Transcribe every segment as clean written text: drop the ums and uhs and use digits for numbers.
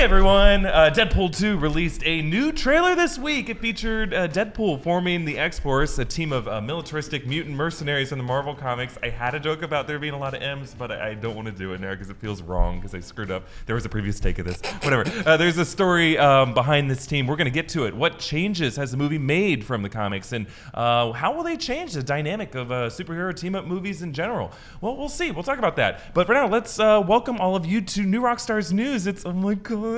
Hey everyone, Deadpool 2 released a new trailer this week. It featured Deadpool forming the X-Force, a team of militaristic mutant mercenaries in the Marvel Comics. I had a joke about there being a lot of M's, but I don't want to do it now because it feels wrong because I screwed up. There was a previous take of this. Whatever. There's a story behind this team. We're going to get to it. What changes has the movie made from the comics, and how will they change the dynamic of superhero team-up movies in general? Well, we'll see. We'll talk about that. But for now, let's welcome all of you to New Rockstars News. It's, oh my God.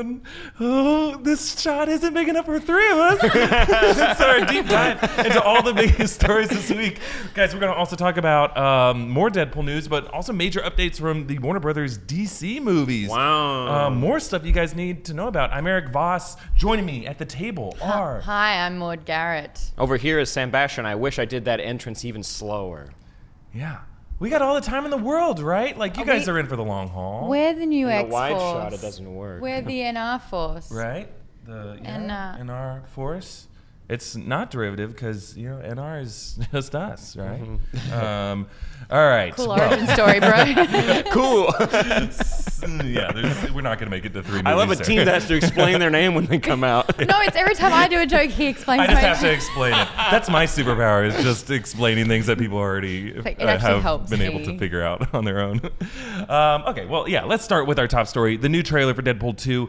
Oh, this shot isn't big enough for three of us. It's our deep dive into all the biggest stories this week. Guys, we're going to also talk about more Deadpool news, but also major updates from the Warner Brothers DC movies. Wow. More stuff you guys need to know about. I'm Erik Voss. Joining me at the table are... Hi, I'm Maude Garret. Over here is Sam Bashor, and I wish I did that entrance even slower. Yeah. We got all the time in the world, right? Like, you guys are in for the long haul. We're the new X-Force. In a wide shot, it doesn't work. We're the NR Force. Right? The NR Force. It's not derivative because, you know, NR is just us, right? Mm-hmm. All right. Cool origin story, bro. Cool. Yeah, we're not going to make it to 3 movies. I love a team that has to explain their name when they come out. No, it's every time I do a joke, he explains I just my have to explain it. That's my superpower, is just explaining things that people already have been able to figure out on their own. Okay, well, yeah, let's start with our top story, the new trailer for Deadpool 2.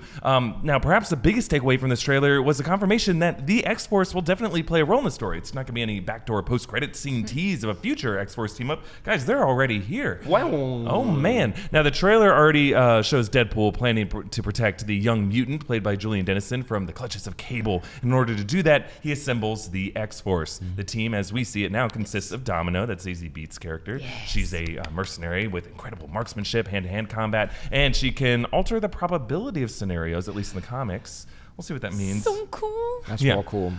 Now, perhaps the biggest takeaway from this trailer was the confirmation that the X-Force will definitely play a role in the story. It's not going to be any backdoor post-credit scene tease of a future X-Force team-up. Guys, they're already here. Wow. Oh, man. Now, the trailer already shows Deadpool planning to protect the young mutant, played by Julian Dennison, from the clutches of Cable. In order to do that, he assembles the X-Force. The team, as we see it now, consists of Domino, that's Zazie Beetz' character. Yes. She's a mercenary with incredible marksmanship, hand-to-hand combat, and she can alter the probability of scenarios, at least in the comics. We'll see what that means. So cool. That's real cool.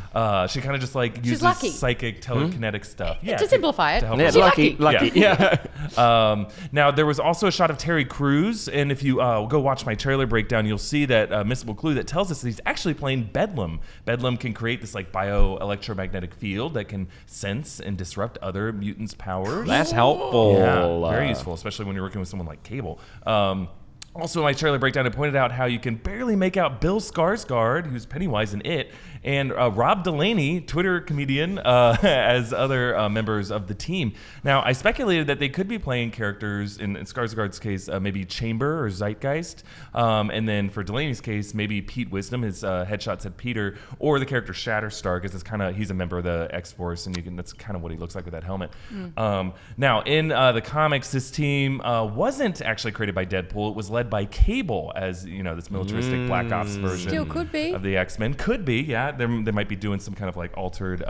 She kind of just like uses psychic telekinetic stuff. Yeah, to simplify it. Yeah, She's lucky. Yeah. Now, there was also a shot of Terry Crews, and if you go watch my trailer breakdown, you'll see that missable clue that tells us that he's actually playing Bedlam. Bedlam can create this like bioelectromagnetic field that can sense and disrupt other mutants' powers. That's helpful. Yeah, very useful, especially when you're working with someone like Cable. Also, in my trailer breakdown, I pointed out how you can barely make out Bill Skarsgard, who's Pennywise in It, and Rob Delaney, Twitter comedian, as other members of the team. Now, I speculated that they could be playing characters, in Skarsgard's case, maybe Chamber or Zeitgeist, and then for Delaney's case, maybe Pete Wisdom, his headshot said Peter, or the character Shatterstar, because he's a member of the X-Force, and that's kind of what he looks like with that helmet. Now, in the comics, this team wasn't actually created by Deadpool. It was led by Cable, as you know, this militaristic Black Ops version Still could be. of the X-Men. Could be, yeah. They might be doing some kind of like altered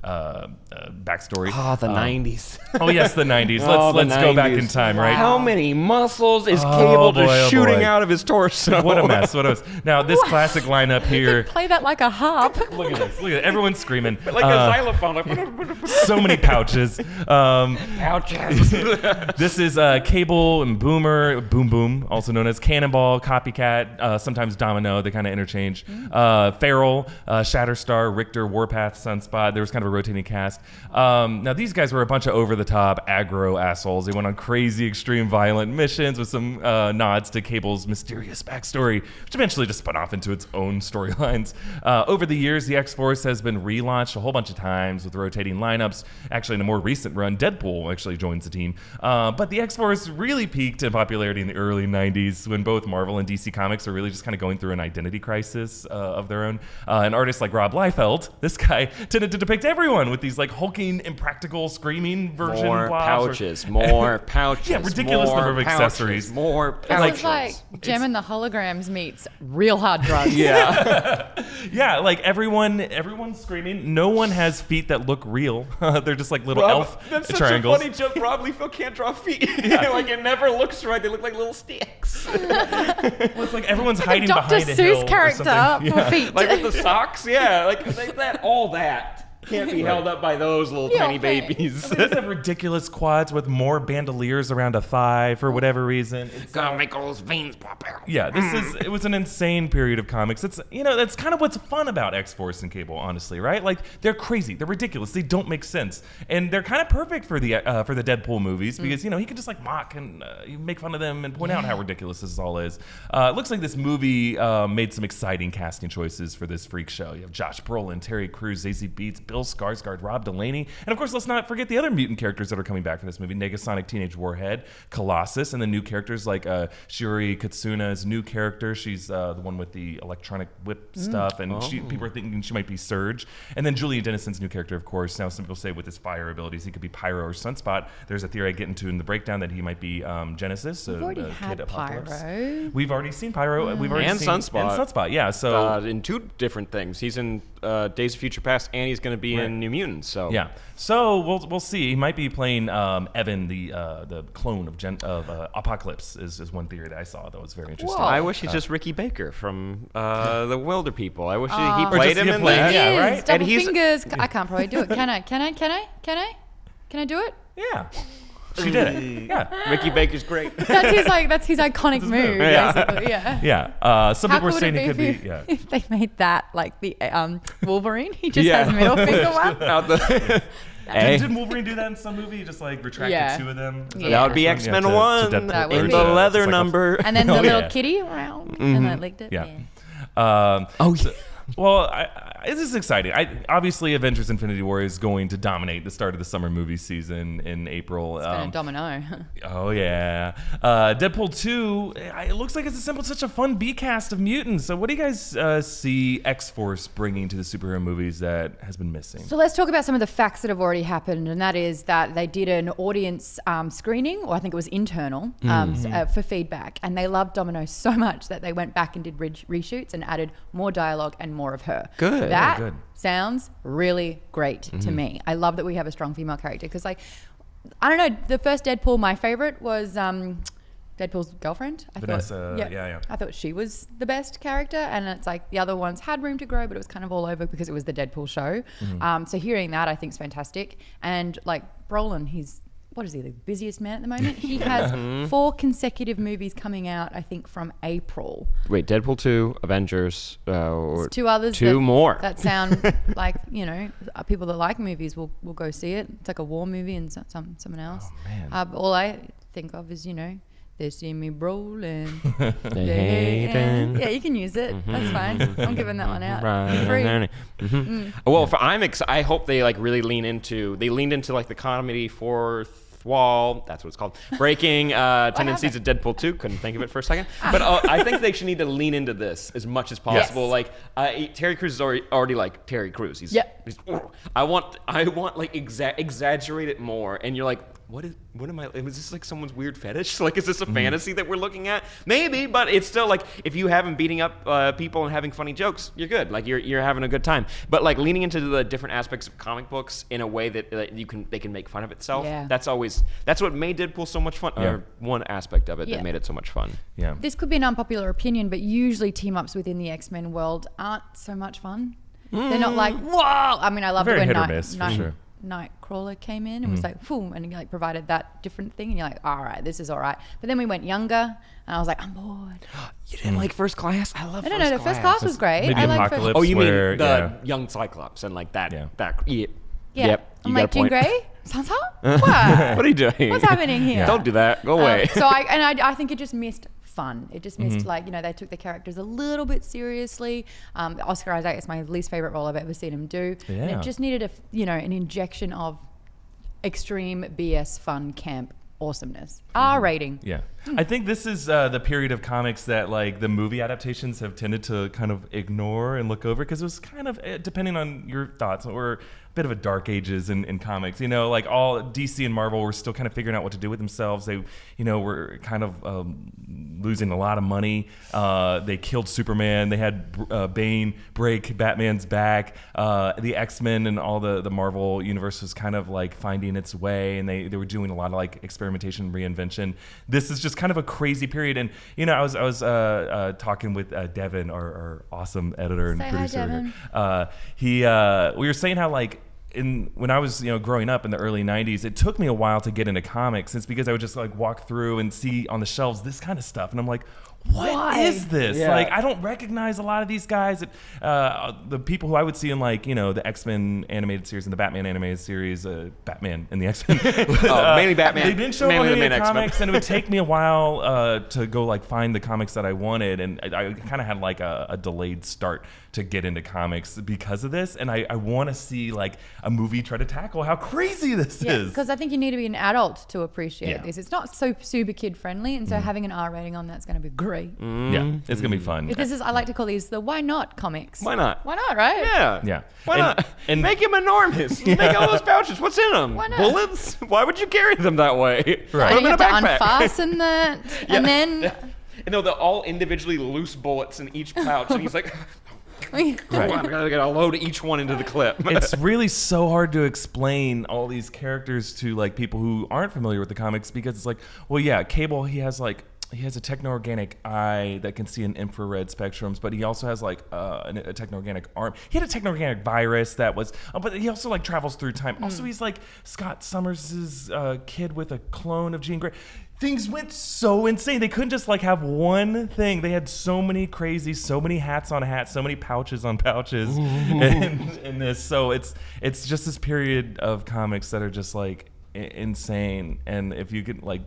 backstory. Oh, the 90s. Oh, yes, the 90s. Let's go back in time, right? How many muscles is Cable shooting out of his torso? What a mess. Now, this classic lineup here. Play that like a harp. Look at this. Look at it. Everyone's screaming. Like a xylophone. So many pouches. Pouches. This is Cable and Boomer, Boom Boom, also known as Cannonball, Copycat, sometimes Domino. They kind of interchange. Feral, Shatterstar, Richter, Warpath, Sunspot. There was kind of a rotating cast. Now, these guys were a bunch of over-the-top aggro assholes. They went on crazy, extreme, violent missions with some nods to Cable's mysterious backstory, which eventually just spun off into its own storylines. Over the years, the X-Force has been relaunched a whole bunch of times with rotating lineups. Actually, in a more recent run, Deadpool actually joins the team. But the X-Force really peaked in popularity in the early 90s when both Marvel and DC Comics are really just kind of going through an identity crisis of their own. An artist like Rob Liefeld, this guy, tended to depict everyone with these like hulking, impractical, screaming version more blobs. More pouches. Yeah, ridiculous number of accessories. More pouches. It's like Gem and the Holograms meets real hard drugs. Yeah, like everyone's screaming. No one has feet that look real. They're just like little elf that's triangles. Such a funny joke. Rob Liefeld can't draw feet. Like it never looks right. They look like little sticks. Well, it's like everyone's like hiding a Dr. behind a hill Seuss character or something. for feet. Like with the socks. Yeah, like that. All that. Can't be held up by those little tiny babies. They just have ridiculous quads with more bandoliers around a thigh for whatever reason. It's Gotta make all those veins pop out. Yeah, it was an insane period of comics. It's that's kind of what's fun about X-Force and Cable, honestly, right? Like they're crazy, they're ridiculous, they don't make sense, and they're kind of perfect for the Deadpool movies because he can just like mock and make fun of them and point out how ridiculous this all is. It looks like this movie made some exciting casting choices for this freak show. You have Josh Brolin, Terry Crews, Zazie Beetz, Bill Skarsgard, Rob Delaney, and of course, let's not forget the other mutant characters that are coming back for this movie: Negasonic Teenage Warhead, Colossus, and then new characters like Shiori Katsuna's new character. She's the one with the electronic whip stuff, and people are thinking she might be Surge. And then Julian Dennison's new character, of course. Now, some people say with his fire abilities, he could be Pyro or Sunspot. There's a theory I get into in the breakdown that he might be Genesis. We've already had Apocalypse. Pyro. We've already seen Pyro. We've already And seen Sunspot. Yeah. So in two different things. He's in Days of Future Past, and he's going to be in New Mutants. So yeah. So we'll see. He might be playing Evan, the clone of Apocalypse. Is one theory that I saw that was very interesting. Whoa. I wish he's just Ricky Baker from the Wilder People. I wish he Or played just him he in played- that. yeah, It is, right? double And he's- fingers. I can't probably do it. Can I? Can I do it? Yeah. She did it. Yeah. Ricky Baker's great. That's his iconic move. Yeah. Basically. Yeah. Yeah. Some How people were cool saying would he it could be be. Yeah. if they made that like the Wolverine? He just has middle finger one. Out the Hey. Didn't Wolverine do that in some movie? He just like retracted Yeah. two of them? Is Yeah. That would be Yeah, X-Men to 1 That would in be. the leather Cyclops. number. And then the Oh, little yeah. kitty around and I licked it. Yeah. Yeah. Well, this is exciting. Obviously, Avengers: Infinity War is going to dominate the start of the summer movie season in April. It's gonna domino. Oh yeah, Deadpool 2. It looks like it's such a fun B cast of mutants. So, what do you guys see X-Force bringing to the superhero movies that has been missing? So let's talk about some of the facts that have already happened, and that is that they did an audience screening, or I think it was internal, for feedback, and they loved Domino so much that they went back and did reshoots and added more dialogue and more of her. Good. That Good. sounds really great to me. I love that we have a strong female character because, like, I don't know, the first Deadpool, my favorite was Deadpool's girlfriend. Vanessa, yeah. I thought she was the best character, and it's like the other ones had room to grow, but it was kind of all over because it was the Deadpool show. So hearing that, I think is fantastic. And like Brolin, what is he, the busiest man at the moment? He has 4 consecutive movies coming out, I think, from April. Wait, Deadpool 2, Avengers, or 2 others. two more. That sound like, people that like movies will go see it. It's like a war movie and someone else. Oh, man. All I think of is, they see me Brolin. hating. Yeah, you can use it. That's fine. I'm giving that one out. Free. Well, I hope they like really leaned into like the comedy fourth wall. That's what it's called. Breaking tendencies of Deadpool 2. Couldn't think of it for a second. But I think they should need to lean into this as much as possible. Yes. Like Terry Crews is already like Terry Crews. He's I want like exaggerate it more. And you're like, what am I? Is this like someone's weird fetish? Like, is this a fantasy that we're looking at? Maybe, but it's still like if you have him beating up people and having funny jokes, you're good. Like you're having a good time. But like leaning into the different aspects of comic books in a way that they can make fun of itself. Yeah. That's what made Deadpool so much fun. Or one aspect of it that made it so much fun. Yeah. This could be an unpopular opinion, but usually team-ups within the X-Men world aren't so much fun. They're not like, whoa! I mean, I loved Very it hit or when miss, for sure. Nightcrawler came in and was like, boom, and he like provided that different thing, and you're like, all right, this is all right. But then we went younger, and I was like, I'm bored. You didn't like First Class? I love No, the First Class was great. Maybe I like Apocalypse. Oh, you where, mean the young Cyclops and like that? Yeah. Yeah. Yep. I'm You like, got a Jean point. Grey? Sansa? What? What are you doing? What's happening here? Don't do that. Go away. So I think it just missed fun. It just missed they took the characters a little bit seriously. Oscar Isaac is my least favorite role I've ever seen him do. And Yeah. it just needed an injection of extreme BS fun camp awesomeness. R rating. Yeah. I think this is the period of comics that like the movie adaptations have tended to kind of ignore and look over because it was kind of, depending on your thoughts, or a bit of a dark ages in comics. Like all DC and Marvel were still kind of figuring out what to do with themselves. They, were kind of losing a lot of money. They killed Superman. They had Bane break Batman's back. The X-Men and all the Marvel universe was kind of like finding its way, and they were doing a lot of like experimentation, reinvention. This is just kind of a crazy period. And I was talking with Devin, our awesome editor and Say hi, producer. Devin. We were saying how like when I was growing up in the early 90s, it took me a while to get into comics. It's because I would just like walk through and see on the shelves this kind of stuff, and I'm like, what is this? Yeah. Like, I don't recognize a lot of these guys. The people who I would see in like the X-Men animated series and the Batman animated series, Batman and the X-Men. Mainly Batman. They didn't show mainly up in the any main comics, X-Men. and it would take me a while to go like find the comics that I wanted, and I kind of had like a delayed start to get into comics because of this. And I want to see like a movie try to tackle how crazy this is. Because I think you need to be an adult to appreciate Yeah. this. It's not so super kid friendly, and so having an R rating on that's going to be great. Yeah, it's gonna be fun. This is I like to call these the why not comics. Why not? Why not, right? Yeah. Yeah. Why not? And Make him enormous. Make all those pouches. What's in them? Why not? Bullets? Why would you carry them that way? Right. And Put them you in have a to backpack. unfasten that, and then No, they're all individually loose bullets in each pouch, and he's like, Right. I gotta load each one into the clip. It's really so hard to explain all these characters to like people who aren't familiar with the comics, because it's like, well, yeah, Cable, he has a techno-organic eye that can see in infrared spectrums, but he also has like a techno-organic arm. He had a techno-organic virus that was, but he also like travels through time. Also, he's like Scott Summers' kid with a clone of Jean Grey. Things went so insane. They couldn't just like have one thing. They had so many hats on hats, so many pouches on pouches in this. So it's just this period of comics that are just like insane. And if you could like,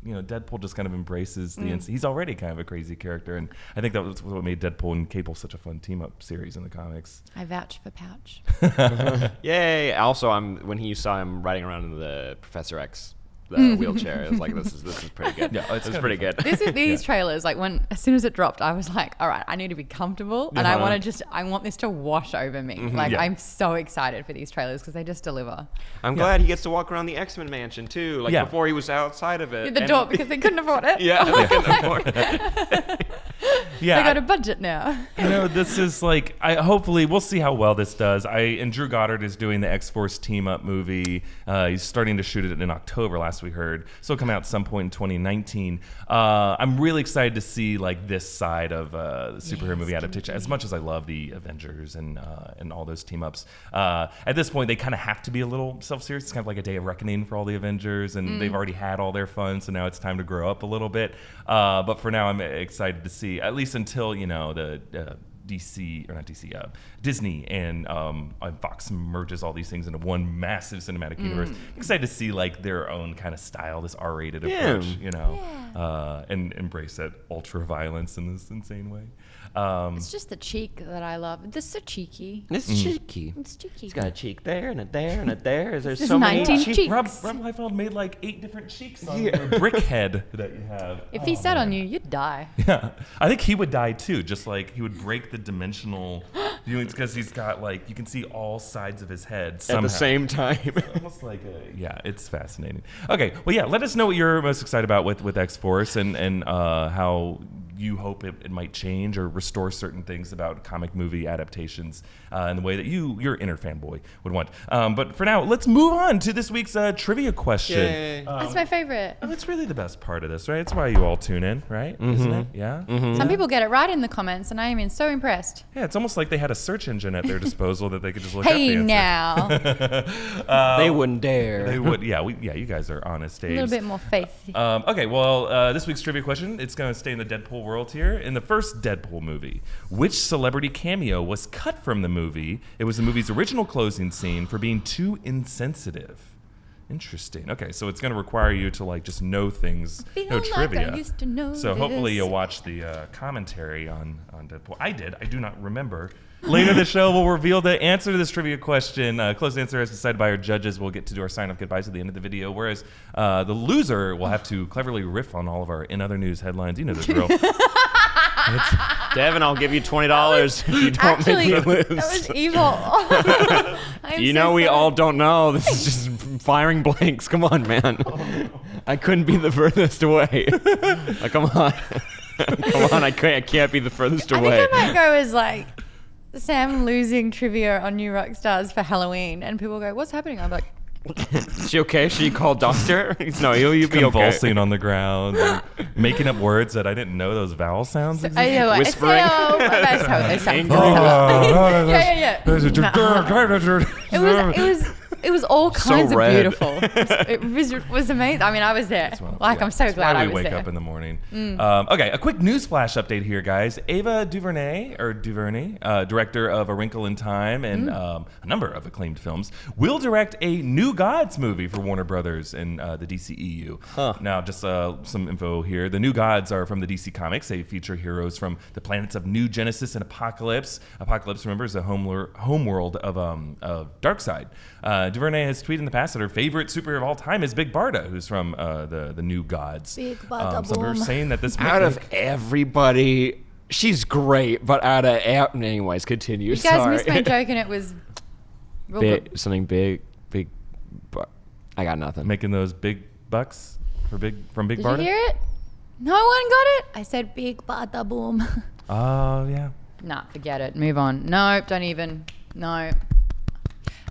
Deadpool just kind of embraces the he's already kind of a crazy character, and I think that was what made Deadpool and Cable such a fun team-up series in the comics. I vouch for Pouch. Yay! Also, when you saw him riding around in the Professor X wheelchair, it was like, this is pretty good. Yeah, it's pretty good. These trailers, like as soon as it dropped, I was like, all right, I need to be comfortable, and I want this to wash over me. Like, I'm so excited for these trailers because they just deliver. I'm glad he gets to walk around the X-Men mansion too. Like before, he was outside of it. The door, because they couldn't afford it. Yeah, they couldn't afford it. Yeah, They got a budget now. this is like, hopefully we'll see how well this does. And Drew Goddard is doing the X-Force team-up movie. He's starting to shoot it in October, last we heard. So it'll come out at some point in 2019. I'm really excited to see like this side of the superhero movie adaptation. As much as I love the Avengers and all those team-ups, at this point they kind of have to be a little self-serious. It's kind of like a day of reckoning for all the Avengers, and they've already had all their fun, so now it's time to grow up a little bit. But for now, I'm excited to see, at least until the Disney and Fox merges all these things into one massive cinematic universe. I'm excited to see like their own kind of style, this R-rated approach, and embrace that ultra violence in this insane way. It's just the cheek that I love. This is so cheeky. It's cheeky. It's cheeky. He's got a cheek there and a there and a there. Is there This so is many 19 cheeks? cheeks. Rob Liefeld made like 8 different cheeks on your brick head that you have. If he sat on you, you'd die. Yeah, I think he would die too. Just like he would break the dimensional viewings, because he's got like, you can see all sides of his head somehow. At the same time. Almost like it's fascinating. Okay, well, yeah, let us know what you're most excited about with X-Force and how you hope it might change or restore certain things about comic movie adaptations in the way that your inner fanboy would want. But for now, let's move on to this week's trivia question. Yay. That's my favorite. That's really the best part of this, right? It's why you all tune in, right? Isn't it? Yeah? Some people get it right in the comments, and I am so impressed. Yeah, it's almost like they had a search engine at their disposal that they could just look up the Hey, answer. now. They wouldn't dare. They would, you guys are honest, A Daves. little bit more faith. Okay, well, this week's trivia question, it's going to stay in the Deadpool world here. In the first Deadpool movie, which celebrity cameo was cut from the movie? It was the movie's original closing scene for being too insensitive. Interesting. Okay, so it's going to require you to like just know things, know Feel like trivia. I used to know So hopefully this. you'll watch the commentary on Deadpool. I did. I do not remember. Later in the show, we'll reveal the answer to this trivia question. Close answer as decided by our judges. We'll get to do our sign-off goodbyes at the end of the video, whereas the loser will have to cleverly riff on all of our in other news headlines. You know the drill. Devin, I'll give you $20 if you don't Actually, make me lose. that was evil. You know, we all don't know. This is just firing blanks. Come on, man. I couldn't be the furthest away. Come on. Come on, I can't be the furthest I away. think I might go as like Sam losing trivia on New Rockstars for Halloween, and people go, "What's happening?" I'm like, She okay? She called doctor? No, you'll be okay. Convulsing on the ground, and making up words that I didn't know those vowel sounds existed. I know. Whispering. That's how they sound. Yeah. It was all kinds of red. beautiful. It was amazing. I mean, I was there. I'm so glad I was there. Why we wake up in the morning. Okay, a quick newsflash update here, guys. Ava DuVernay, director of A Wrinkle in Time and a number of acclaimed films, will direct a New Gods movie for Warner Brothers in the DCEU. Now, just some info here. The New Gods are from the DC Comics. They feature heroes from the planets of New Genesis and Apocalypse. Apocalypse, remember, is the homeworld of Darkseid. DuVernay has tweeted in the past that her favorite superhero of all time is Big Barda, who's from the New Gods. Big Barda so we're saying that this out of everybody, she's great, but out of anyways, continue. You guys missed my joke, and it was something big. I got nothing. Making those big bucks from Big Did Barda. you hear it? No one got it. I said Big Barda boom. Oh yeah. Nah, forget it. Move on. Nope, don't even. No.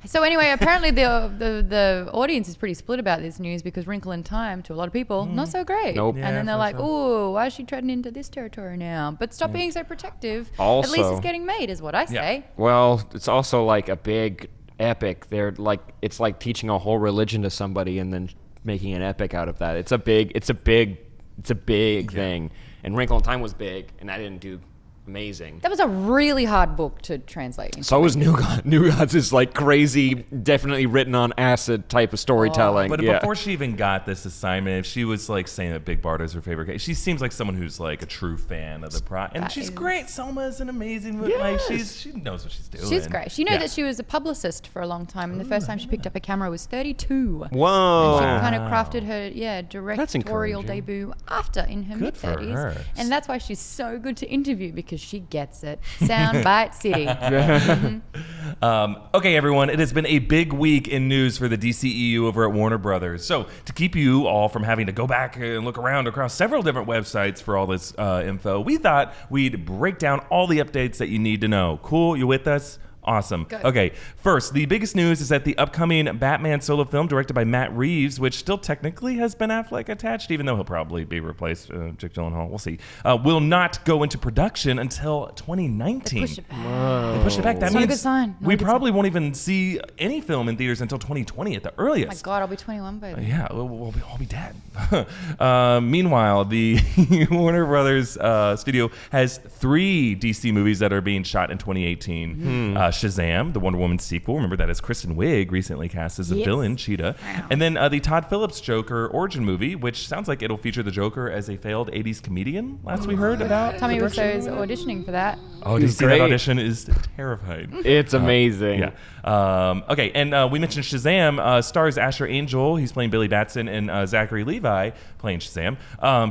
So anyway, apparently the audience is pretty split about this news because Wrinkle in Time, to a lot of people, not so great. Nope. And then they're like, "Ooh, why is she treading into this territory now?" But stop being so protective. Also, at least it's getting made, is what I say. Well, it's also like a big epic. They're like, it's like teaching a whole religion to somebody and then making an epic out of that. It's a big thing. And Wrinkle in Time was big, and that didn't do amazing. That was a really hard book to translate into. So was New Gods. New Gods is like crazy, definitely written on acid type of storytelling. But before she even got this assignment, if she was like saying that Big Barda is her favorite case, she seems like someone who's like a true fan of the and she's great. Selma is an amazing movie. Like she knows what she's doing. She's great. She knew that she was a publicist for a long time, and the first time she picked up a camera was 32. Whoa. And she kind of crafted her directorial debut after in her Good for mid-30s. her. And that's why she's so good to interview, because she gets it. Soundbite City. Okay, everyone, it has been a big week in news for the DCEU over at Warner Brothers. So to keep you all from having to go back and look around across several different websites for all this info, we thought we'd break down all the updates that you need to know. Cool? You with us? Awesome. Good. Okay, first, the biggest news is that the upcoming Batman solo film directed by Matt Reeves, which still technically has Ben Affleck attached, even though he'll probably be replaced, Jake Gyllenhaal, we'll see, will not go into production until 2019. They pushed it back. They pushed it back. That means not a good sign. We probably won't even see any film in theaters until 2020 at the earliest. Oh my God, I'll be 21, baby. Yeah, we'll all be dead. Meanwhile, the Warner Brothers studio has 3 DC movies that are being shot in 2018. Shazam, the Wonder Woman sequel. Remember, that is Kristen Wiig recently cast as the villain, Cheetah. Wow. And then the Todd Phillips Joker origin movie, which sounds like it'll feature the Joker as a failed 80s comedian, last we heard about. Tommy Wiseau's auditioning for that. Oh, did you see that audition? Is terrifying. It's amazing. Yeah. Okay, and we mentioned Shazam. Stars Asher Angel, he's playing Billy Batson, and Zachary Levi playing Shazam.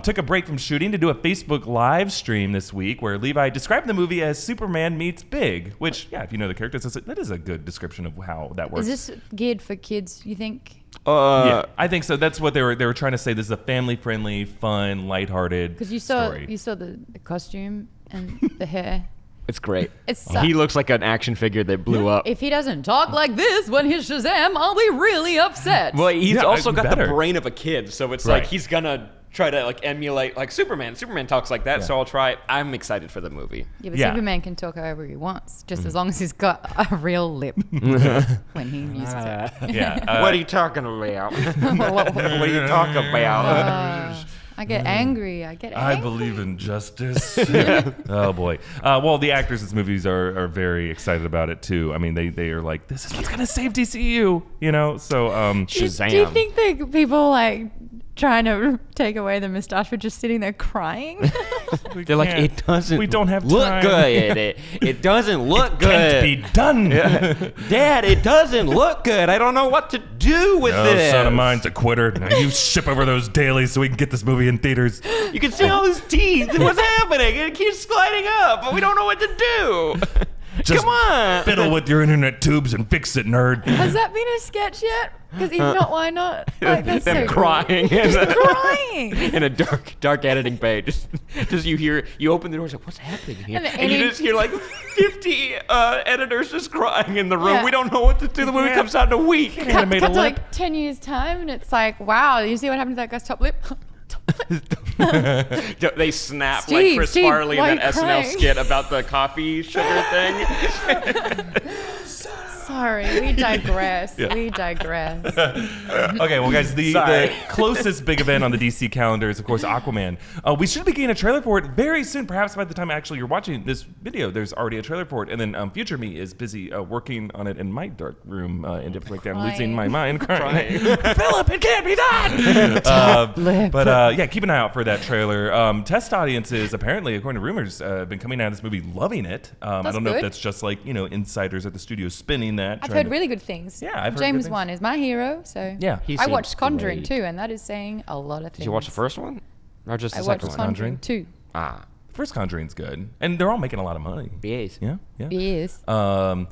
Took a break from shooting to do a Facebook live stream this week where Levi described the movie as Superman meets Big, which, if you know the characters, that is a good description of how that works. Is this geared for kids, you think? Yeah, I think so. That's what they were trying to say. This is a family-friendly, fun, lighthearted Because you saw the costume and the hair. It's great. It's he looks like an action figure that blew up. If he doesn't talk like this when he's Shazam, I'll be really upset. Well, he's also got the brain of a kid, so it's Right. like he's gonna try to like emulate like Superman. Superman talks like that, so I'll try. I'm excited for the movie. Yeah, but Superman can talk however he wants, just as long as he's got a real lip when he uses it. What are you talking about? What are you talking about? I get angry. I believe in justice. Oh boy. Well, the actors in this movies are very excited about it too. I mean, they are like, this is what's gonna save DCU, you know. So Shazam. Do you think that people like trying to take away the mustache were just sitting there crying? They're like, it doesn't. We don't have look time. good. It doesn't look good. Can't be done. Dad, it doesn't look good. I don't know what to do with this. Son of mine's a quitter. Now you ship over those dailies so we can get this movie in theaters. You can see all his teeth. What's happening? It keeps sliding up, but we don't know what to do. Just Come on. fiddle with your internet tubes and fix it, nerd. Has that been a sketch yet? Because if not, why not? Like, that's Them so crying. crying. In a dark editing bay. Just you open the door and say, what's happening here? And you just hear like 50 editors just crying in the room. Yeah. We don't know what to do. The movie comes out in a week. Cut to like 10 years time, and it's like, wow, you see what happened to that guy's top lip? They snap Steve, like Chris Steve, Farley in why that are you SNL crying? skit about the coffee sugar thing. Sorry, we digress. We digress. Okay, well, guys, the closest big event on the DC calendar is, of course, Aquaman. We should be getting a trailer for it very soon. Perhaps by the time actually you're watching this video, there's already a trailer for it. And then Future Me is busy working on it in my dark room. And just like I'm losing my mind, crying. Philip, it can't be done. But yeah, keep an eye out for that trailer. Test audiences, apparently, according to rumors, have been coming out of this movie loving it. I don't know if that's just like insiders at the studio spinning that. I've heard really good things. Yeah, I've heard James good Wan things. is my hero, so Yeah. He I seems watched Conjuring great. too, and that is saying a lot of things. Did you watch the first one? Or just the I watched second one? Conjuring too. Ah. First Conjuring's good, and they're all making a lot of money. Yes. Yeah. Yes. Well,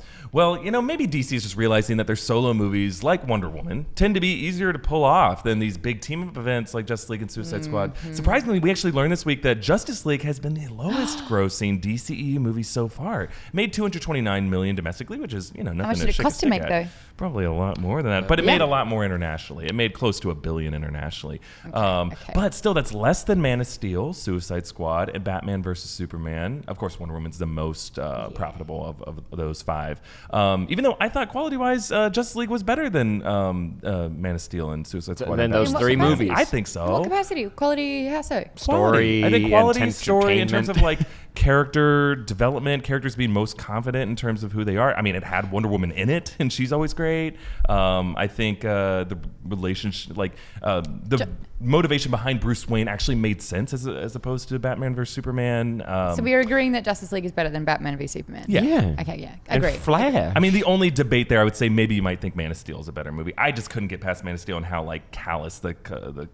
maybe DC is just realizing that their solo movies, like Wonder Woman, tend to be easier to pull off than these big team-up events like Justice League and Suicide Squad. Surprisingly, we actually learned this week that Justice League has been the lowest-grossing DCEU movie so far. It made $229 million domestically, which is nothing. How much to did it shake a cost to stick make, at. though? Probably a lot more than that, but it made a lot more internationally. It made close to $1 billion internationally. Okay. But still, that's less than Man of Steel, Suicide Squad, and Batman vs Superman. Of course, Wonder Woman's the most profitable of those five. Even though I thought quality-wise, Justice League was better than Man of Steel and Suicide Squad. Than those In what three capacity? movies. I think so. What capacity? Quality? How so? Story, I think quality story in entertainment. terms of like character development, characters being most confident in terms of who they are. I mean, it had Wonder Woman in it, and she's always great. I think the relationship, like the motivation behind Bruce Wayne, actually made sense as opposed to Batman vs Superman. So we are agreeing that Justice League is better than Batman v Superman. Yeah. Okay. Yeah. And Agree. Flash. I mean, the only debate there, I would say maybe you might think Man of Steel is a better movie. I just couldn't get past Man of Steel and how like callous the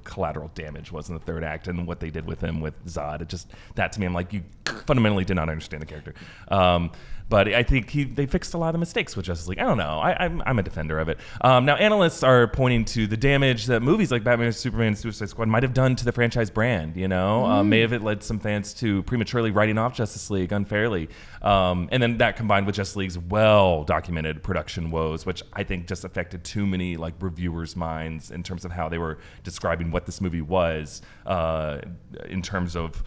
collateral damage was in the third act and what they did with him with Zod. It just, that to me, I'm like, you fundamentally did not understand the character. But I think they fixed a lot of the mistakes with Justice League. I don't know. I'm a defender of it. Now, analysts are pointing to the damage that movies like Batman vs Superman and Suicide Squad might have done to the franchise brand. May have led some fans to prematurely writing off Justice League unfairly. And then that combined with Justice League's well-documented production woes, which I think just affected too many like reviewers' minds in terms of how they were describing what this movie was in terms of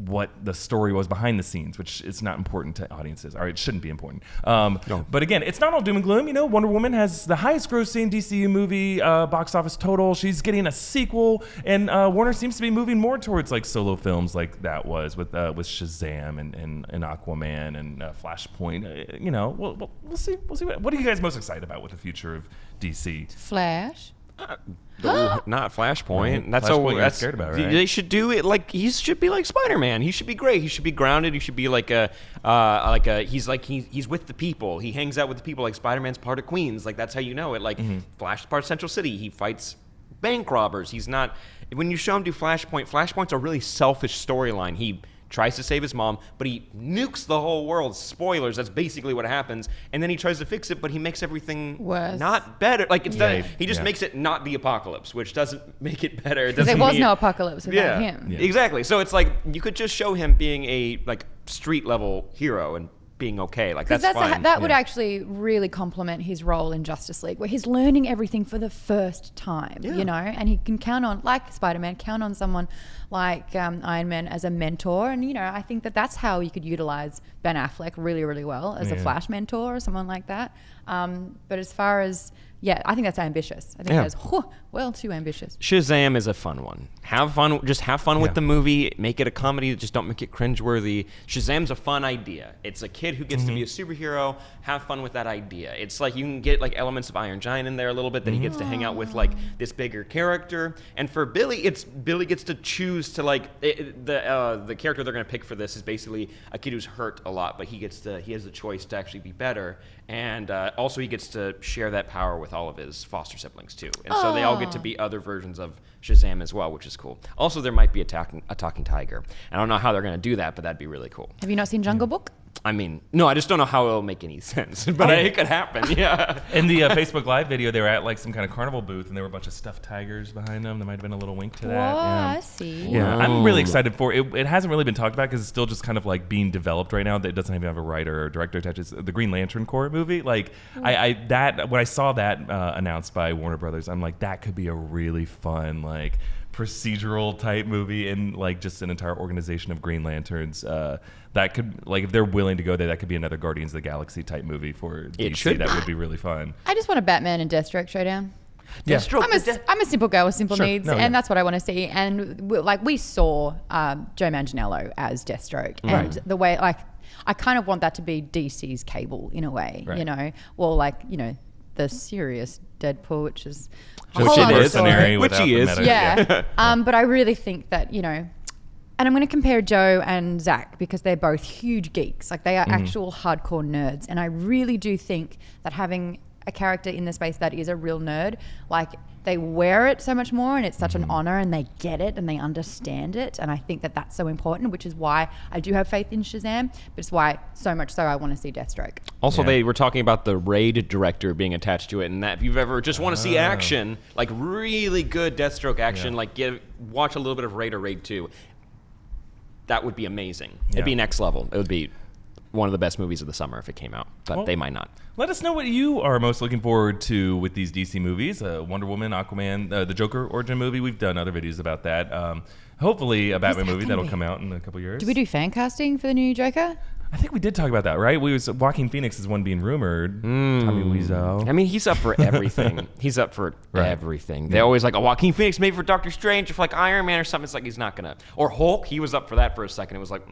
what the story was behind the scenes, which is not important to audiences, or it shouldn't be important. No. But again, it's not all doom and gloom. Wonder Woman has the highest grossing DCU movie box office total. She's getting a sequel, and Warner seems to be moving more towards like solo films like that was with Shazam and Aquaman and Flashpoint. We'll see. We'll see. What are you guys most excited about with the future of DC? Flash. Not Flashpoint. No, That's Flashpoint you're that's scared about, right? They should do it like he should be like Spider-Man. He should be great. He should be grounded. He should be like he's with the people. He hangs out with the people. Like Spider-Man's part of Queens. Like that's how you know it. Like Flash is part of Central City. He fights bank robbers. He's not. When you show him do Flashpoint's a really selfish storyline. He tries to save his mom, but he nukes the whole world. Spoilers, that's basically what happens. And then he tries to fix it, but he makes everything Worse. not better. Like instead, Yeah. he just Yeah. makes it not the apocalypse, which doesn't make it better. It Because doesn't there was mean- no apocalypse without him. Yeah. Exactly. So it's like you could just show him being a like street level hero and being okay. Like that's fine. That would actually really complement his role in Justice League, where he's learning everything for the first time, and he can count on, like Spider-Man, count on someone like Iron Man as a mentor. And, I think that's how you could utilize Ben Affleck really, really well as a Flash mentor or someone like that. But as far as, I think that's ambitious. I think that's too ambitious. Shazam is a fun one. Have fun with the movie. Make it a comedy. Just don't make it cringeworthy. Shazam's a fun idea. It's a kid who gets to be a superhero. Have fun with that idea. It's like you can get like elements of Iron Giant in there a little bit, that he gets to hang out with like this bigger character. And for Billy, Billy gets to choose to like the character they're going to pick for this is basically a kid who's hurt a lot, but he has the choice to actually be better. And also he gets to share that power with all of his foster siblings too. And so they all get to be other versions of Shazam as well, which is cool. Also, there might be a talking tiger. I don't know how they're going to do that, but that'd be really cool. Have you not seen Jungle Book? I mean, no, I just don't know how it'll make any sense, but it could happen. Yeah. In the Facebook Live video, they were at like some kind of carnival booth, and there were a bunch of stuffed tigers behind them. There might have been a little wink to that. I see. Yeah, I'm really excited for it. It hasn't really been talked about because it's still just kind of like being developed right now. It doesn't even have a writer or director attached. It's the Green Lantern Corps movie. Like, when I saw that announced by Warner Brothers, I'm like, that could be a really fun like procedural type movie, and like just an entire organization of Green Lanterns. That could, like, if they're willing to go there, that could be another Guardians of the Galaxy type movie for DC. That would be really fun. I just want a Batman and Deathstroke showdown. Yeah. I'm a simple girl with simple needs, and that's what I want to see. And we saw Joe Manganiello as Deathstroke, and the way, like, I kind of want that to be DC's Cable in a way, you know, or like, you know, the serious Deadpool, which is a whole other story. Which he is. Yeah. But I really think that, you know, and I'm going to compare Joe and Zach because they're both huge geeks. Like, they are actual hardcore nerds. And I really do think that having a character in the space that is a real nerd, like, they wear it so much more, and it's such an honor, and they get it and they understand it. And I think that that's so important, which is why I do have faith in Shazam, but it's why so much so I want to see Deathstroke. Also, they were talking about the Raid director being attached to it, and that if you've ever just want to see action, like really good Deathstroke action, like watch a little bit of Raid or Raid 2. That would be amazing. It'd be next level. It would be one of the best movies of the summer if it came out, but they might not. Let us know what you are most looking forward to with these DC movies. Wonder Woman, Aquaman, the Joker origin movie. We've done other videos about that. Hopefully a Batman movie that'll come out in a couple years. Do we do fan casting for the new Joker? I think we did talk about that, right? Joaquin Phoenix is one being rumored. Tommy Wiseau. I mean, he's up for everything. He's up for everything. They're always like, Joaquin Phoenix made for Doctor Strange, or for like Iron Man or something. It's like he's not gonna. Or Hulk, he was up for that for a second. It was like,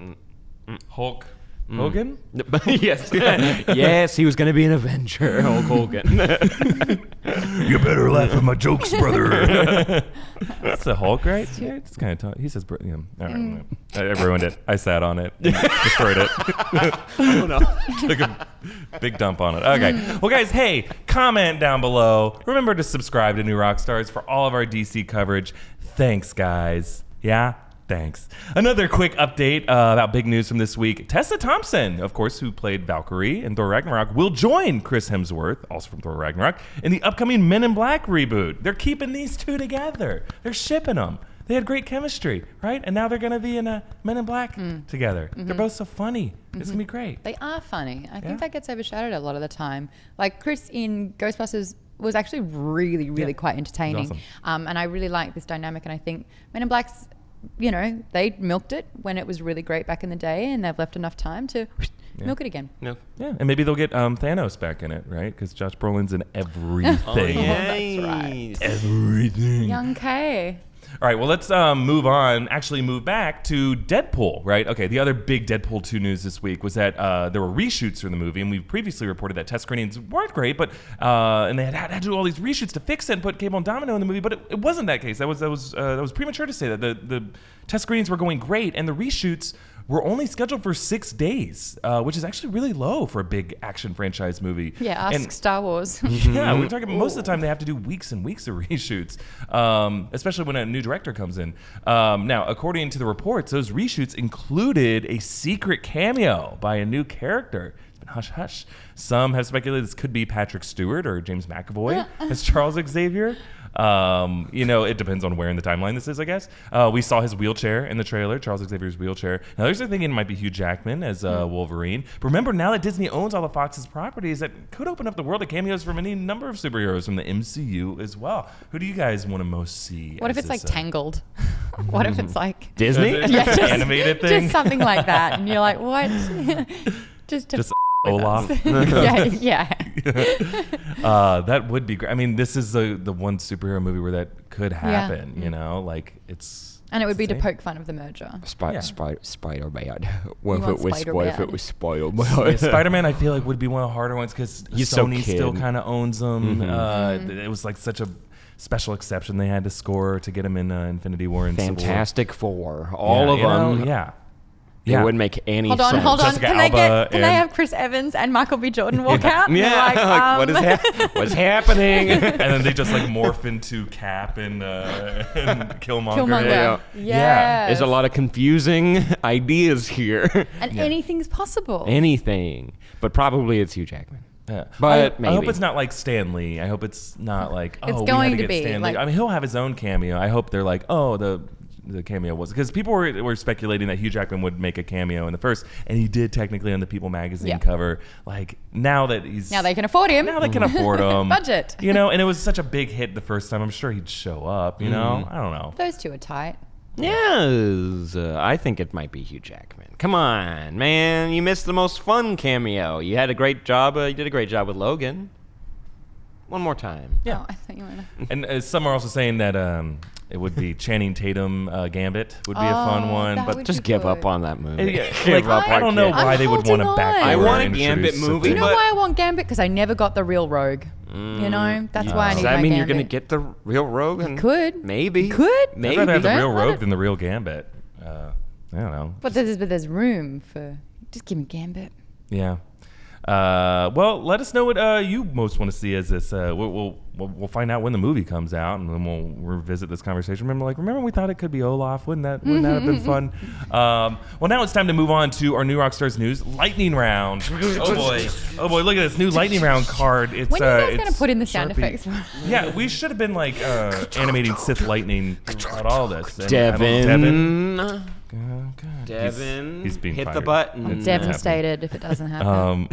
Hulk. Hogan? Yes. Yes, he was going to be an Avenger, Hulk Hogan. You better laugh at my jokes, brother. That's the Hulk, right? Yeah, it's kind of tough. He says, you know, all right, I ruined it. I sat on it. Destroyed it. Oh, no. Took a big dump on it. Okay. Well, guys, hey, comment down below. Remember to subscribe to New Rockstars for all of our DC coverage. Thanks, guys. Yeah? Thanks. Another quick update about big news from this week. Tessa Thompson, of course, who played Valkyrie in Thor Ragnarok, will join Chris Hemsworth, also from Thor Ragnarok, in the upcoming Men in Black reboot. They're keeping these two together. They're shipping them. They had great chemistry, right? And now they're going to be in a Men in Black together. They're both so funny. It's going to be great. They are funny. I think that gets overshadowed a lot of the time. Like, Chris in Ghostbusters was actually really quite entertaining. Awesome. And I really like this dynamic. And I think Men in Black's, you know, they milked it when it was really great back in the day, and they've left enough time to milk it again. Yeah, and maybe they'll get Thanos back in it, right? Because Josh Brolin's in everything. That's right. Everything. Young K. All right, well, let's move back to Deadpool, right? Okay, the other big Deadpool 2 news this week was that there were reshoots for the movie, and we previously reported that test screenings weren't great, but and they had to do all these reshoots to fix it and put Cable and Domino in the movie, but it wasn't that case. That was premature to say that. The test screenings were going great, and the reshoots were only scheduled for 6 days, which is actually really low for a big action franchise movie. Yeah, ask Star Wars. Yeah, we're talking most of the time they have to do weeks and weeks of reshoots, especially when a new director comes in. Now, according to the reports, those reshoots included a secret cameo by a new character. It's been hush hush. Some have speculated this could be Patrick Stewart or James McAvoy as Charles Xavier. You know, it depends on where in the timeline this is, I guess. We saw his wheelchair in the trailer, Charles Xavier's wheelchair. Now, others are thinking it might be Hugh Jackman as Wolverine. But remember, now that Disney owns all of Fox's properties, that could open up the world of cameos from any number of superheroes from the MCU as well. Who do you guys want to most see? What if it's like Tangled? What if it's like Disney? Animated thing? Just something like that. And you're like, what? just Olaf. yeah. That would be great. I mean, this is the one superhero movie where that could happen, you know? Like, it's... And it would be to poke fun of the merger. Spider-Man. What if it was Spider-Man? Yeah, Spider-Man, I feel like, would be one of the harder ones because Sony still kind of owns them. It was like such a special exception they had to score to get him in Infinity War and Fantastic Four. All of them. Yeah. It Yeah. wouldn't make any Hold sense. on. Jessica Can Alba they have Chris Evans and Michael B. Jordan walk out? And Yeah, they're like, what's happening? And then they just like morph into Cap and Killmonger. Killmonger. Yeah. There's a lot of confusing ideas here. And anything's possible. Anything, but probably it's Hugh Jackman. Yeah. But I maybe. hope it's not like Stan Lee. I hope it's not like, oh, It's we going had to to get be, Stan Lee. like- I mean, he'll have his own cameo. I hope they're like, oh, the cameo was, because people were speculating that Hugh Jackman would make a cameo in the first, and he did technically on the People magazine Yeah. cover. Like now that he's Now they can afford him. now they can afford him. Budget. You know, and it was such a big hit the first time. I'm sure he'd show up. You know, I don't know. Those two are tight. Yes, I think it might be Hugh Jackman. Come on, man, you missed the most fun cameo. You had a great job. You did a great job with Logan. One more time. Yeah. Oh, I thought you were And some are also saying that it would be Channing Tatum Gambit would be a fun one, that but would Just be give good. up on that movie. yeah, Give like, up I on don't know Gambit. why I'm they would want to holding back. on. I want a introduce Gambit something. movie, You know but- why I want Gambit? Because I never got the real Rogue. You know, that's why I need Does that my mean Gambit. you're gonna get the real Rogue? And Could. maybe. Could. I'd rather have the Don't real let Rogue it- than the real Gambit. I don't know. But there's room for. Just give me Gambit. Yeah. Well, let us know what you most want to see as this. We'll find out when the movie comes out, and then we'll revisit this conversation. Remember when we thought it could be Olaf? Wouldn't that have been fun? Well, now it's time to move on to our new Rockstars news lightning round. Oh boy! Look at this new lightning round card. It's When are you guys it's gonna put in the sound Sharpie. effects? Yeah, we should have been like animating Sith lightning throughout all this. And I don't know, Devin. God. Devin. He's being hit the fired. button. It's Devastated if it doesn't happen.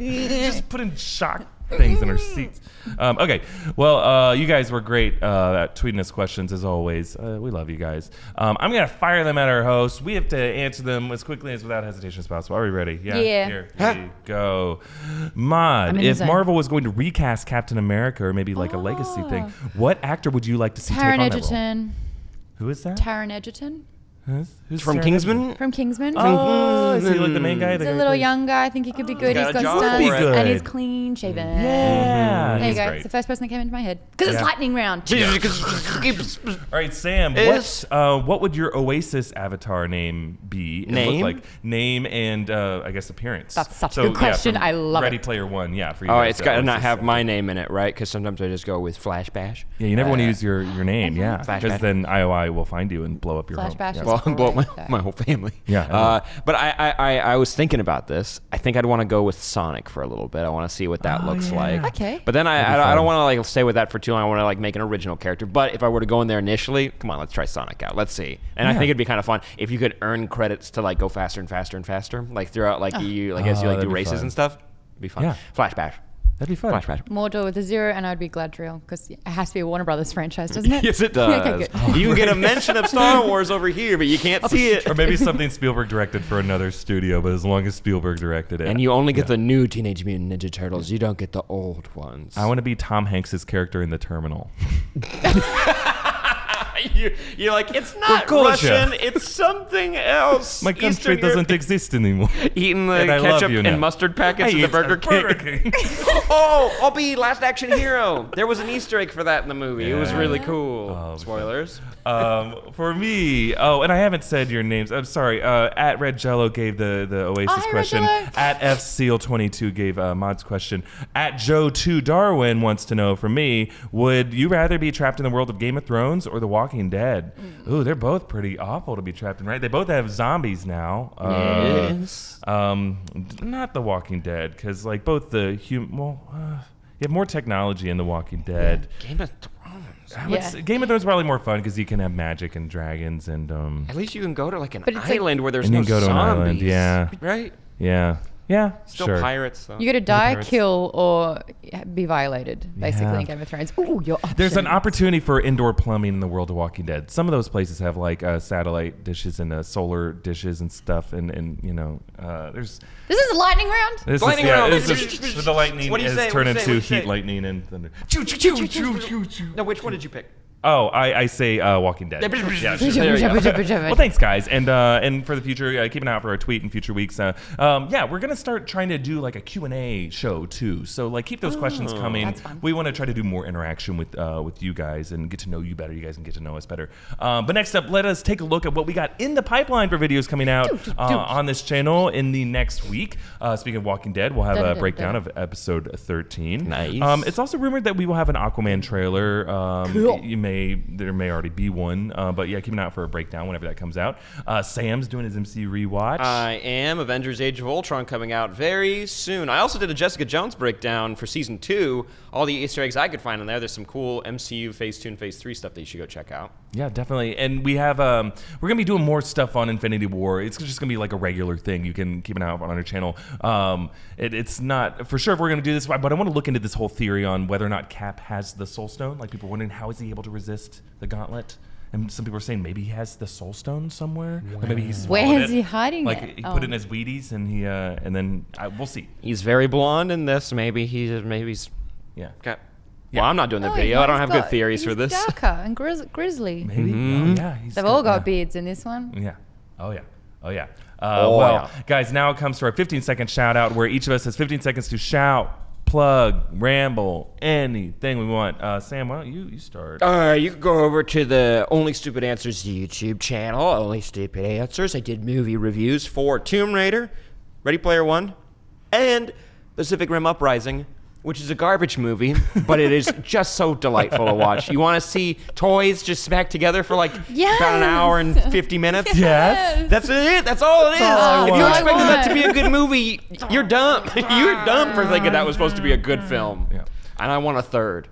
Just putting shock things in our seats. Okay, well, you guys were great at tweeting us questions as always. We love you guys. I'm gonna fire them at our host. We have to answer them as quickly as without hesitation as possible. Are we ready? Yeah. Here we go. Maude, I'm in the if zone. Marvel was going to recast Captain America or maybe like a legacy thing, what actor would you like to see take Taron on that role? Egerton. Who is that? Taron Egerton Who's From Taron Kingsman? Egerton? from Kingsman. Oh, is he like the main guy? He's The a guy who little plays- young guy. I think he could be good. got He's a got job stunts for it. and he's clean shaven. Yeah, There you he's go. great. It's the first person that came into my head. Because Yeah. it's lightning round. All right, Sam. Is- What would your Oasis avatar name be? And Name? Look like name and I guess appearance. That's such a good question. from I love Ready it. Player One. Yeah, for you. Oh, guys, it's got to not Oasis. have my name in it, right? Because sometimes I just go with Flash Bash. Yeah, you never want to use your name. Yeah, Flash because bash. then IOI will find you and blow up your Flash home. bash Yeah. is- Well, blow up Great. my whole family. Yeah, But I was thinking about this. I think I'd want to go with Sonic for a little bit. I want to see what that looks yeah. like. Okay. But then That'd be I fun. don't want to like stay with that for too long. I want to like make an original character. But if I were to go in there initially, come on, let's try Sonic out. Let's see. And I Yeah. think it'd be kind of fun if you could earn credits to like go faster and faster and faster, like throughout like you like as you like that'd do be races fun. and stuff. It'd be fun. Yeah. Flash Bash. That'd be fun. Flash Bash. Mordor with a zero, and I'd be Gladriel because it has to be a Warner Brothers franchise, doesn't it? Yes, it does. Okay, good. You can get a mention of Star Wars over here, but you can't see it. Or maybe something Spielberg directed for another studio, but as long as Spielberg directed it. And you only get the new Teenage Mutant Ninja Turtles. You don't get the old ones. I want to be Tom Hanks's character in The Terminal. You're like, it's not Culture. Russian, it's something else. My country Eastern doesn't Europe- exist anymore. Eating the And I love ketchup you now. and mustard packets Hey, at the it's Burger at King. King. Oh, I'll be Last Action Hero. There was an Easter egg for that in the movie. It was Yeah. really cool. Oh, Spoilers. For me, and I haven't said your names. I'm sorry. At Red Jello gave the Oasis Oh, hey, Red question. Jello. At F Seal 22 gave Mod's question. At Joe 2 Darwin wants to know from me: would you rather be trapped in the world of Game of Thrones or The Walking Dead? Ooh, they're both pretty awful to be trapped in, right? They both have zombies now. Yes. Not The Walking Dead, because like both the you have more technology in The Walking Dead. Game of Thrones. I would say Game of Thrones is probably more fun because you can have magic and dragons and At least you can go to like an But it's like- island where there's And no you can go to an zombies. island, yeah. Right? yeah, Still sure. pirates, though. You got to die, pirates. kill, or be violated, basically, Yeah. in Game of Thrones. Ooh, your options. There's an opportunity for indoor plumbing in the world of Walking Dead. Some of those places have like satellite dishes and solar dishes and stuff, and you know, there's This is a lightning round? this Lightning is, yeah, round. this is- the lightning What do you is say? turned What do you say? into What do you heat, say? lightning, and thunder. No, which one did you pick? Oh, I say Walking Dead. Yeah, There you go. well, thanks, guys, and for the future, keep an eye out for our tweet in future weeks. Yeah, we're gonna start trying to do like a Q&A show too. So like, keep those questions coming. That's fun. We want to try to do more interaction with you guys and get to know you better. You guys can get to know us better. But next up, let us take a look at what we got in the pipeline for videos coming out on this channel in the next week. Speaking of Walking Dead, we'll have a breakdown of episode 13. Nice. It's also rumored that we will have an Aquaman trailer. Cool. There may already be one, but yeah, keep an eye out for a breakdown whenever that comes out. Sam's doing his MCU rewatch. I am. Avengers Age of Ultron coming out very soon. I also did a Jessica Jones breakdown for season 2. All the Easter eggs I could find in there. There's some cool MCU Phase 2 and Phase 3 stuff that you should go check out. Yeah, definitely. And we have we're gonna be doing more stuff on Infinity War. It's just gonna be like a regular thing. You can keep an eye out on our channel. It's not for sure if we're gonna do this, but I want to look into this whole theory on whether or not Cap has the Soul Stone. Like, people are wondering, how is he able to resist the gauntlet? And some people are saying maybe he has the Soul Stone somewhere. Or maybe he's Where is he hiding like it? he put it in his Wheaties, and he and then we'll see. He's very blonde in this. Maybe he's Yeah. got. Yeah. Well, I'm not doing the video. I don't have good theories for this. He's darker and grizzly. Maybe. Oh, yeah. They've all got beards in this one. Yeah. Oh yeah. Oh yeah. Oh, well, yeah. guys, now it comes to our 15-second shout out, where each of us has 15 seconds to shout, plug, ramble, anything we want. Sam, why don't you start? You can go over to the Only Stupid Answers YouTube channel. Only Stupid Answers. I did movie reviews for Tomb Raider, Ready Player One, and Pacific Rim Uprising, which is a garbage movie, but it is just so delightful to watch. You want to see toys just smacked together for like about an hour and 50 minutes? Yes. That's it. That's all it is. all I If you want. expected that to be a good movie, you're dumb. You're dumb for thinking that was supposed to be a good film. Yeah. And I want a third.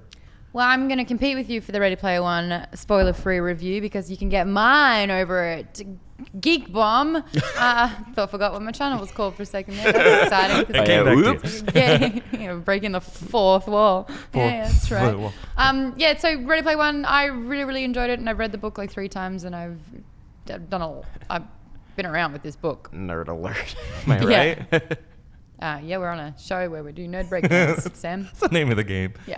Well, I'm going to compete with you for the Ready Player One spoiler-free review, because you can get mine over at Geek Bomb. Forgot what my channel was called for a second there. That's exciting. 'Cause Okay, whoops. breaking the fourth wall. Yeah, that's right. wall. Yeah, so Ready Player One, I really, really enjoyed it, and I've read the book like 3 times, and I've been around with this book. Nerd alert. Am I Yeah. right? Yeah, we're on a show where we do nerd breakdowns, Sam. That's the name of the game. Yeah.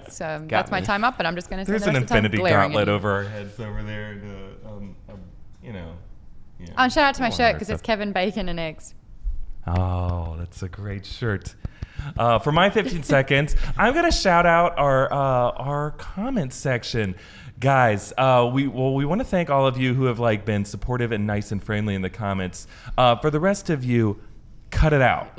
So that's my time up, and I'm just going to spend There's the an rest of the time infinity glaring gauntlet at you. over our heads over there. And, you know. Yeah. Oh, and shout out to my Come on, shirt, nerd because stuff. it's Kevin Bacon and eggs. Oh, that's a great shirt. For my 15 seconds, I'm gonna shout out our comment section. Guys, we want to thank all of you who have like been supportive and nice and friendly in the comments. For the rest of you, cut it out.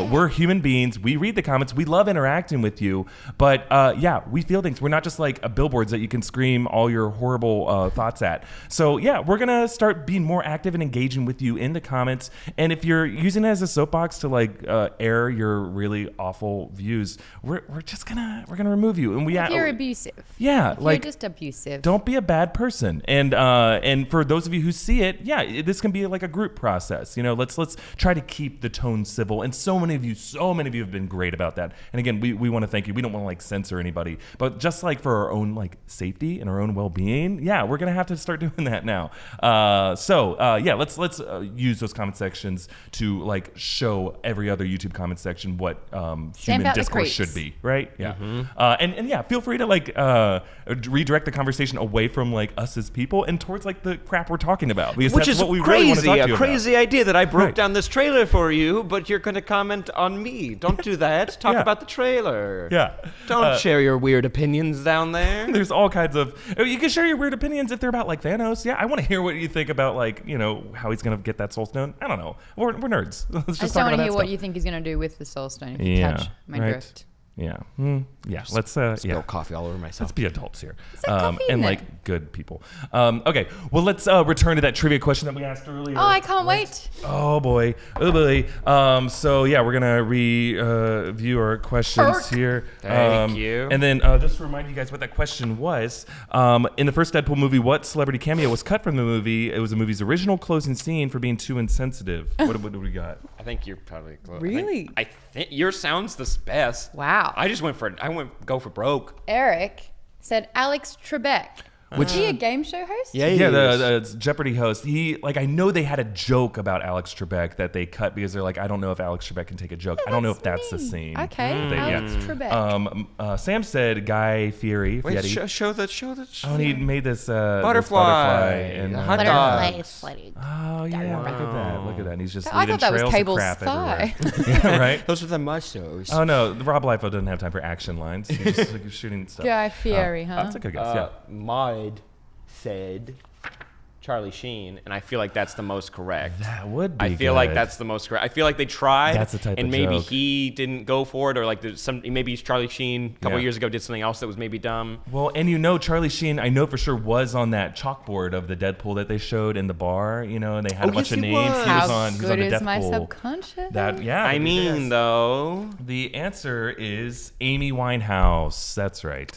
We're human beings. We read the comments. We love interacting with you. But yeah, we feel things. We're not just like billboards that you can scream all your horrible thoughts at. So yeah, we're going to start being more active and engaging with you in the comments. And if you're using it as a soapbox to like air your really awful views, we're gonna remove you. And If you're abusive. yeah, If like you're just abusive. don't be a bad person. And for those of you who see it, yeah, this can be like a group process. You know, let's try to keep the tone civil. And so many of you have been great about that. And again, we want to thank you. We don't want to like censor anybody, but just like for our own like safety and our own well-being, yeah, we're gonna have to start doing that now. Yeah, let's use those comment sections to like show every other YouTube comment section what human out the discourse creeps. should be, right? Yeah. And yeah, feel free to like redirect the conversation away from like us as people and towards like the crap we're talking about, because Which that's is what we really want to talk to you a crazy about. idea that I broke Right. down this trailer for you, but you're going to comment on me. Don't do that. Talk Yeah. about the trailer. Yeah. Don't share your weird opinions down there. There's all kinds of. You can share your weird opinions if they're about like Thanos. Yeah, I want to hear what you think about like how he's gonna get that Soul Stone. I don't know. We're nerds. Let's I just just don't talk want about to hear that what stuff. you think he's going to do with the Soul Stone, if you Yeah. catch my right. drift. Yeah. Yeah. Let's Spill coffee all over myself. Let's be adults here, that coffee in and there? like good people. Okay, well let's return to that trivia question that we asked earlier. Oh, I can't wait. Oh boy, oh boy. So yeah, we're gonna review our questions Erk. here. Thank you. And then just to remind you guys what that question was. In the first Deadpool movie, what celebrity cameo was cut from the movie? It was the movie's original closing scene for being too insensitive. What do we got? I think you're probably close. Really? I think your sound's the best. Wow. I just go for broke. Erik said Alex Trebek. Is he a game show host? Yeah, Yeah, the Jeopardy host. I know they had a joke about Alex Trebek that they cut because they're like, I don't know if Alex Trebek can take a joke. I don't know if that's the scene. Okay, Alex Trebek. Sam said Guy Fieri. Wait, show the. Oh, and he made this Butterfly. and Hot Butterfly dogs. slutty. oh yeah, look at that. And he's just I leaving thought that was trails Cable's of crap thigh. everywhere. Yeah, right. Those are the muscles. Oh no, Rob Liefeld doesn't have time for action lines. He's just shooting stuff. Guy Fieri, huh? That's a good guess. Yeah. Maude said Charlie Sheen, and I feel like that's the most correct. That would be I feel like good. that's the most correct. I feel like they tried, That's the type and of maybe joke. he didn't go for it, or like there's maybe Charlie Sheen a couple Yeah. years ago did something else that was maybe dumb. Well, and Charlie Sheen, I know for sure was on that chalkboard of the Deadpool that they showed in the bar, and they had a bunch of names. was. He How was on. He was good on the is my Deadpool. subconscious? I mean, though. the answer is Amy Winehouse. That's right.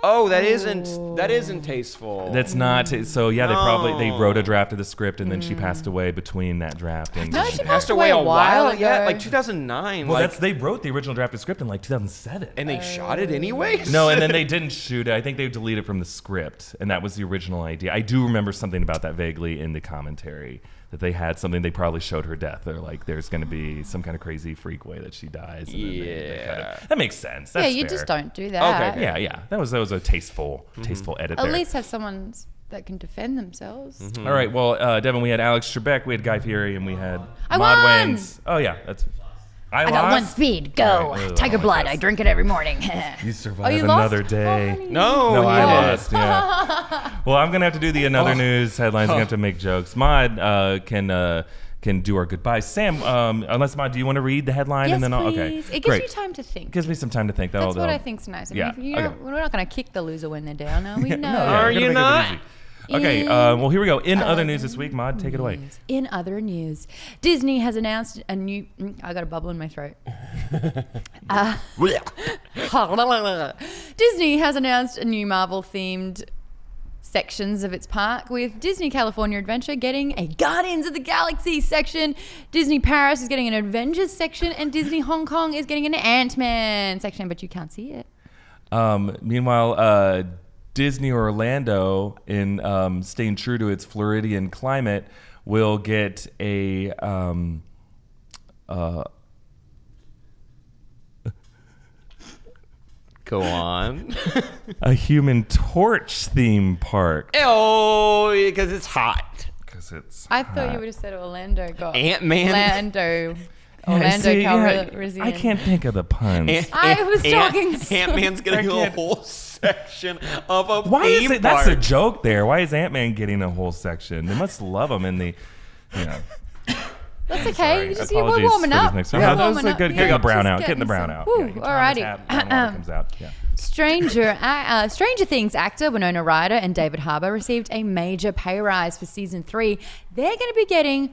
Oh, that isn't tasteful. That's not. So yeah, No. they wrote a draft of the script and then she passed away between that draft and. No, she passed away a while ago. yet, like 2009. Well, they wrote the original draft of the script in like 2007. and they shot it anyways. No, and then they didn't shoot it. I think they deleted it from the script, and that was the original idea. I do remember something about that vaguely in the commentary, that they had something. They probably showed her death. They're like, there's going to be some kind of crazy freak way that she dies. And then they cut it. That makes sense. That's you fair. just don't do that. Okay. Yeah. That was a tasteful edit At there. least have someone that can defend themselves. All right. Well, Devin, we had Alex Trebek, we had Guy Fieri, and we had I Maude won! Wayans. Oh yeah, that's. I got one lost? speed. Go. All right, Tiger like blood. this. I drink it every morning. You survive you another lost? day. Oh, honey. No, I you lost. Yeah. Well, I'm gonna have to do the another news headlines. I'm gonna have to make jokes. Maude can do our goodbyes. Sam, unless Maude, do you want to read the headline Yes, and then I'll please. Okay. It gives Great. you time to think. Gives me some time to think. That's what I think's nice. I mean, Yeah, okay. we're not going to kick the loser when they're down, are we? No. yeah, Are we're gonna you make it not? easy. Okay, In well, here we go. In other news this week, Maude, take it away. In other news, Disney has announced a new. I got a bubble in my throat. Disney has announced a new Marvel-themed sections of its park, with Disney California Adventure getting a Guardians of the Galaxy section, Disney Paris is getting an Avengers section, and Disney Hong Kong is getting an Ant-Man section, but you can't see it. Meanwhile, Disney Orlando, in staying true to its Floridian climate, will get a Go on. a Human Torch theme park Oh, because it's hot. because it's. I thought you would have said Orlando got Ant-Man. Orlando See, Calrissian. I can't think of the puns. I was talking so- Ant-Man's getting I a can't- whole section of a Why is theme it? That's a park. joke there. Why is Ant-Man getting a whole section? They must love him in the. That's okay. Sorry. You just Apologies we're warming for this up. next We're one. Yeah, that warming was a up. good. Yeah, Getting the brown just out. Getting the getting brown some- out. Woo, Yeah, you can turn on this alrighty. hat, and water comes out. Yeah. Stranger Things actor Winona Ryder and David Harbour received a major pay rise for season 3. They're going to be getting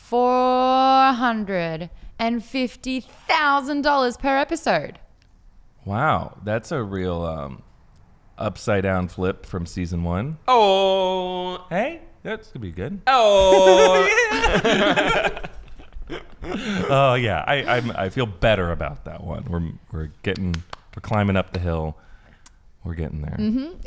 $450,000 per episode. Wow, that's a real upside down flip from season 1. Oh. Hey, that's gonna be good. Oh. Oh yeah, I feel better about that one. We're climbing up the hill. We're getting there.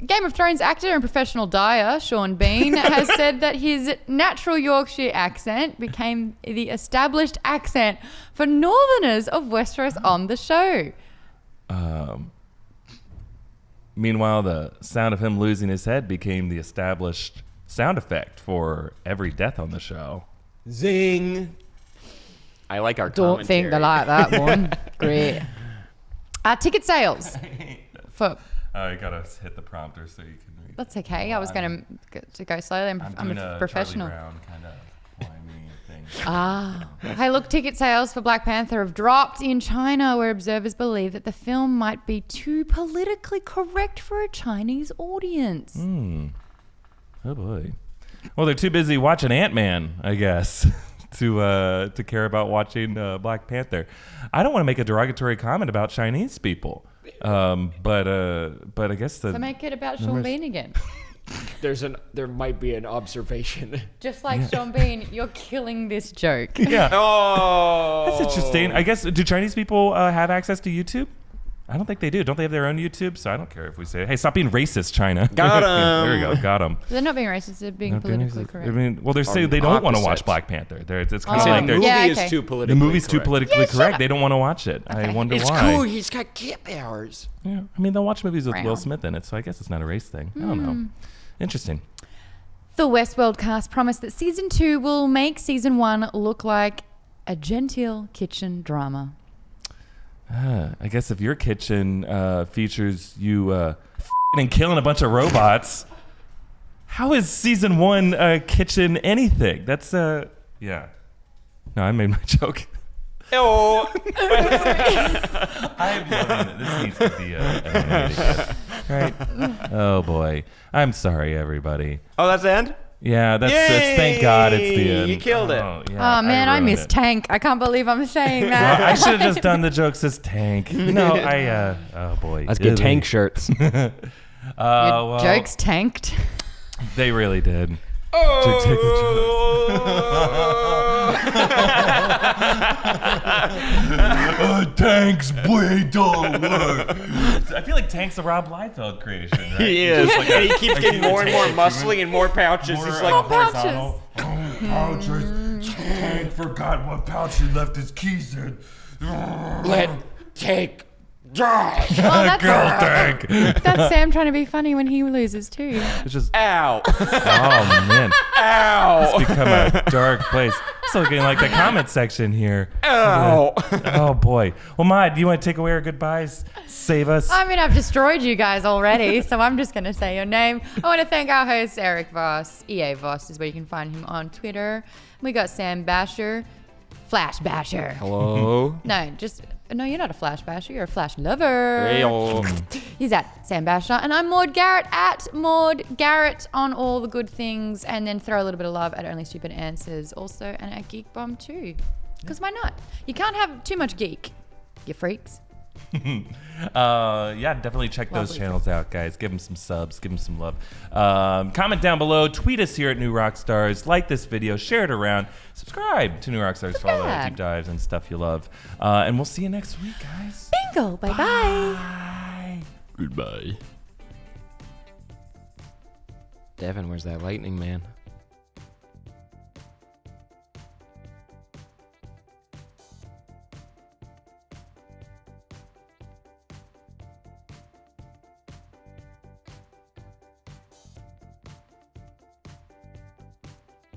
Game of Thrones actor and professional dyer Sean Bean has said that his natural Yorkshire accent became the established accent for Northerners of Westeros on the show. Meanwhile, the sound of him losing his head became the established sound effect for every death on the show. Zing. I like our Don't think they like that one. Great. Ticket sales. For You gotta hit the prompter so you can read. That's okay. I was going to go slowly. I'm a professional. Charlie Brown kind of whiny thing. Hey, look, ticket sales for Black Panther have dropped in China, where observers believe that the film might be too politically correct for a Chinese audience. Oh boy. Well, they're too busy watching Ant-Man, I guess, to care about watching Black Panther. I don't want to make a derogatory comment about Chinese people, but I guess So make it about Sean Bean again. There might be an observation. Just like Sean Bean, you're killing this joke. yeah. Oh. That's interesting. I guess, do Chinese people have access to YouTube? I don't think they do. Don't they have their own YouTube? So I don't care if we say, hey, stop being racist, China. Got 'em. There we go. Got them. They're not being racist. They're being politically correct. I mean, well, they're saying they don't want to watch Opposite. Black Panther. It's kind of The like movie okay. is too politically the movie's too correct. politically shut correct. up. They don't want to watch it. I Okay. It's wonder why. cool. He's got kid powers. Yeah, I mean, they'll watch movies with Wow. Will Smith in it, so I guess it's not a race thing. I don't know. Interesting. The Westworld cast promised that season 2 will make season 1 look like a genteel kitchen drama. I guess if your kitchen features you and killing a bunch of robots, how is season 1 kitchen anything? That's yeah. No, I made my joke. Oh. I'm loving it. This needs to be animated, right? Oh boy, I'm sorry, everybody. Oh, that's the end? Yeah, that's thank God it's the end. You killed it. Yeah, Oh man, I ruined miss it. Tank. I can't believe I'm saying Well, that. I should have just done the jokes as Tank. No, oh boy. Let's get tank shirts. Your Well, jokes tanked. They really did. Tank's way dollar. I feel like Tank's a Rob Liefeld creation, right? He is. Just like And he keeps getting more and more muscly and more pouches. more, He's like, horizontal. Pouches. Tank forgot what pouch he left his keys in. let Tank die. Well, Girl Tank. that's Sam trying to be funny when he loses too. It's just, Ow. oh man. Ow. It's become a dark place. It's looking like the comment section here. Ow. Oh boy. Well, Maude, do you want to take away our goodbyes? Save us. I mean, I've destroyed you guys already, so I'm just going to say your name. I want to thank our host, Erik Voss. EA Voss is where you can find him on Twitter. We got Sam Bashor, Flash Bashor. Hello. No, you're not a Flash Basher. You're a Flash lover. Real. He's at Sam Bashor. And I'm Maude Garret at Maude Garret on all the good things. And then throw a little bit of love at Only Stupid Answers also. And at Geek Bomb too. Because why not? You can't have too much geek, you freaks. Yeah, definitely check those channels out, guys. Give them some subs, give them some love. Comment down below, tweet us here at New Rockstars, like this video, share it around, subscribe to New Rockstars for all the deep dives and stuff you love. And we'll see you next week, guys. Bingo. Bye-bye. Bye. Goodbye. Devin, where's that lightning, man?